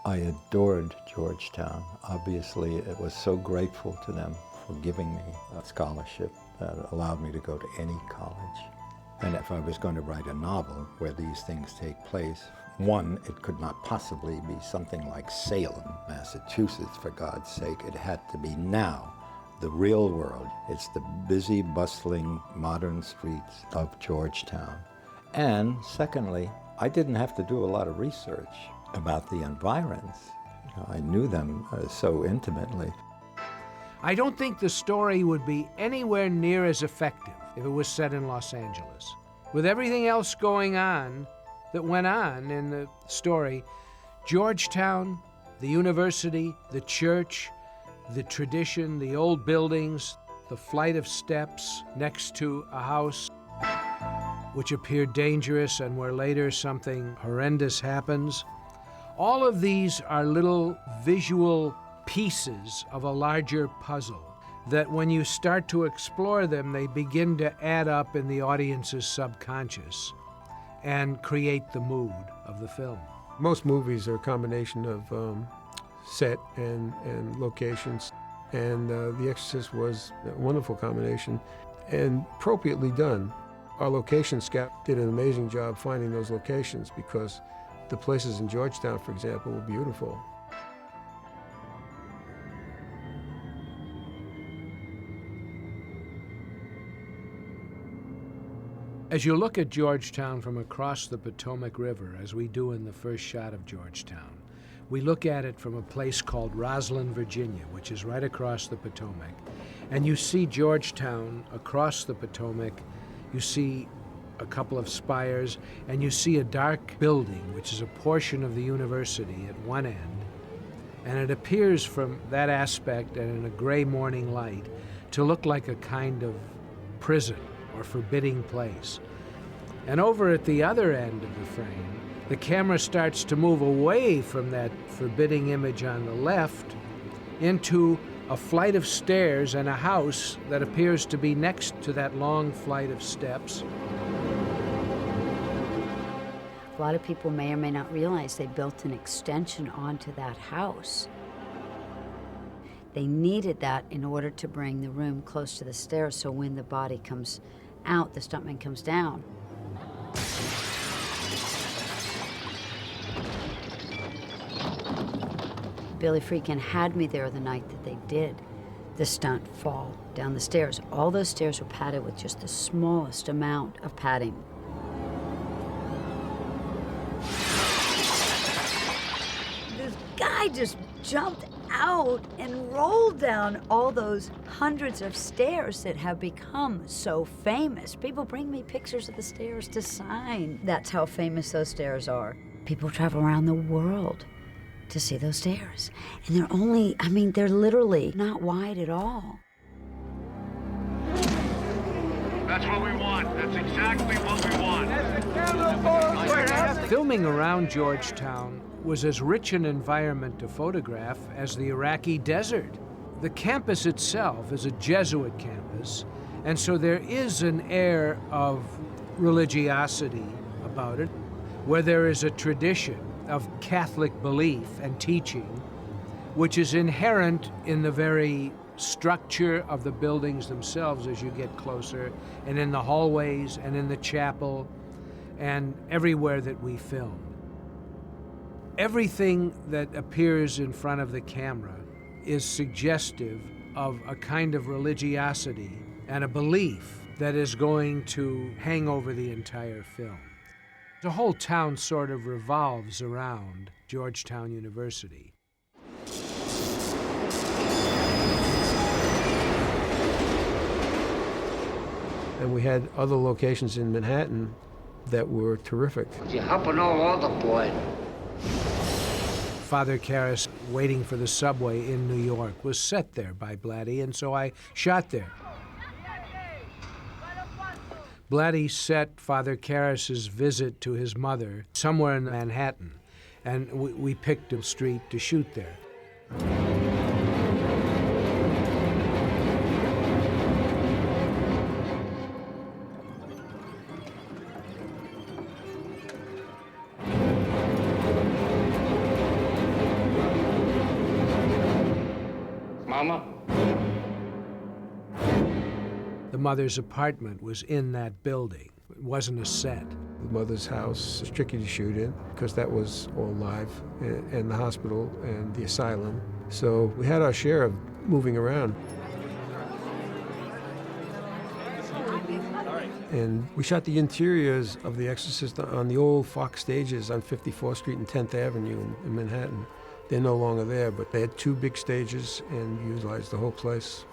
I adored Georgetown. Obviously, it was so grateful to them for giving me a scholarship that allowed me to go to any college. And if I was going to write a novel where these things take place, one, it could not possibly be something like Salem, Massachusetts, for God's sake. It had to be now, the real world. It's the busy, bustling, modern streets of Georgetown. And secondly, I didn't have to do a lot of research about the environs. I knew them so intimately. I don't think the story would be anywhere near as effective if it was set in Los Angeles. With everything else going on that went on in the story, Georgetown, the university, the church, the tradition, the old buildings, the flight of steps next to a house which appeared dangerous and where later something horrendous happens. All of these are little visual pieces of a larger puzzle that when you start to explore them, they begin to add up in the audience's subconscious and create the mood of the film. Most movies are a combination of set and locations, and The Exorcist was a wonderful combination and appropriately done. Our location scout did an amazing job finding those locations because the places in Georgetown, for example, were beautiful. As you look at Georgetown from across the Potomac River, as we do in the first shot of Georgetown, we look at it from a place called Roslyn, Virginia, which is right across the Potomac. And you see Georgetown across the Potomac. You see a couple of spires, and you see a dark building, which is a portion of the university at one end. And it appears from that aspect and in a gray morning light to look like a kind of prison or forbidding place. And over at the other end of the frame, the camera starts to move away from that forbidding image on the left into a flight of stairs and a house that appears to be next to that long flight of steps. A lot of people may or may not realize they built an extension onto that house. They needed that in order to bring the room close to the stairs so when the body comes out, the stuntman comes down. Billy Friedkin had me there the night that they did the stunt fall down the stairs. All those stairs were padded with just the smallest amount of padding. This guy just jumped out and rolled down all those hundreds of stairs that have become so famous. People bring me pictures of the stairs to sign. That's how famous those stairs are. People travel around the world to see those stairs. And they're only, they're literally not wide at all. That's what we want. That's exactly what we want. Filming around Georgetown was as rich an environment to photograph as the Iraqi desert. The campus itself is a Jesuit campus, and so there is an air of religiosity about it, where there is a tradition of Catholic belief and teaching, which is inherent in the very structure of the buildings themselves as you get closer, and in the hallways and in the chapel and everywhere that we film. Everything that appears in front of the camera is suggestive of a kind of religiosity and a belief that is going to hang over the entire film. The whole town sort of revolves around Georgetown University. And we had other locations in Manhattan that were terrific. You're helping all over, boy. Father Karras, Waiting for the Subway in New York, was set there by Blatty, and so I shot there. Blatty set Father Karras's visit to his mother somewhere in Manhattan, and we picked a street to shoot there. Mama? The mother's apartment was in that building. It wasn't a set. The mother's house was tricky to shoot in because that was all live, and the hospital and the asylum. So we had our share of moving around. And we shot the interiors of The Exorcist on the old Fox stages on 54th Street and 10th Avenue in Manhattan. They're no longer there, but they had 2 big stages and utilized the whole place.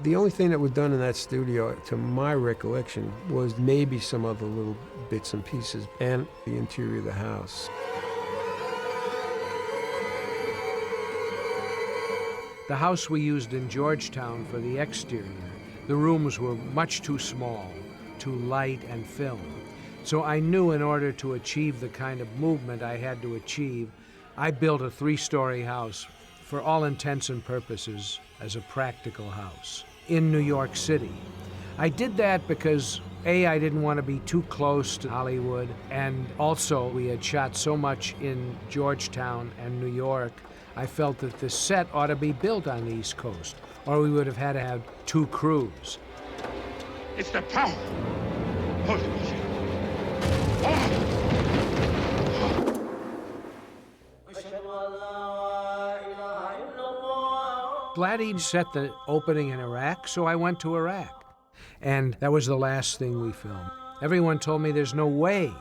The only thing that was done in that studio, to my recollection, was maybe some other little bits and pieces and the interior of the house. The house we used in Georgetown for the exterior, the rooms were much too small, too light and film. So I knew in order to achieve the kind of movement I had to achieve, I built a 3-story house, for all intents and purposes, as a practical house in New York City. I did that because, A, I didn't want to be too close to Hollywood, and also we had shot so much in Georgetown and New York, I felt that the set ought to be built on the East Coast, or we would have had to have 2 crews. It's the power. Hold it. Oh. Blatty set the opening in Iraq, so I went to Iraq. And that was the last thing we filmed. Everyone told me there's no way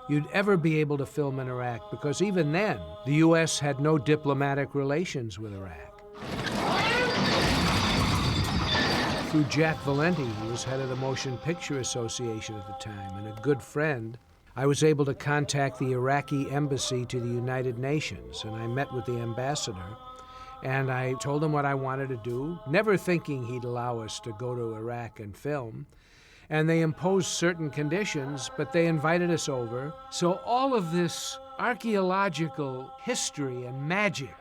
you'd ever be able to film in Iraq, because even then, the U.S. had no diplomatic relations with Iraq. Through Jack Valenti, who was head of the Motion Picture Association at the time, and a good friend, I was able to contact the Iraqi embassy to the United Nations, and I met with the ambassador. And I told him what I wanted to do, never thinking he'd allow us to go to Iraq and film. And they imposed certain conditions, but they invited us over. So all of this archaeological history and magic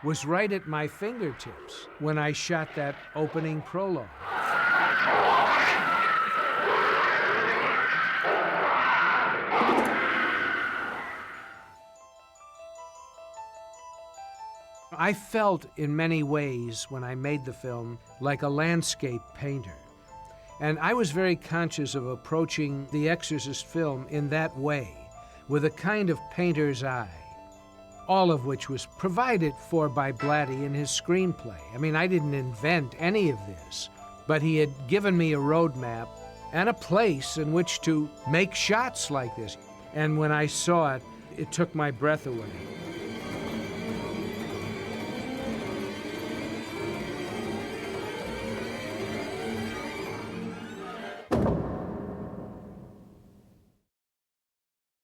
was right at my fingertips when I shot that opening prologue. I felt in many ways when I made the film like a landscape painter. And I was very conscious of approaching the Exorcist film in that way, with a kind of painter's eye, all of which was provided for by Blatty in his screenplay. I mean, I didn't invent any of this, but he had given me a roadmap and a place in which to make shots like this. And when I saw it, it took my breath away.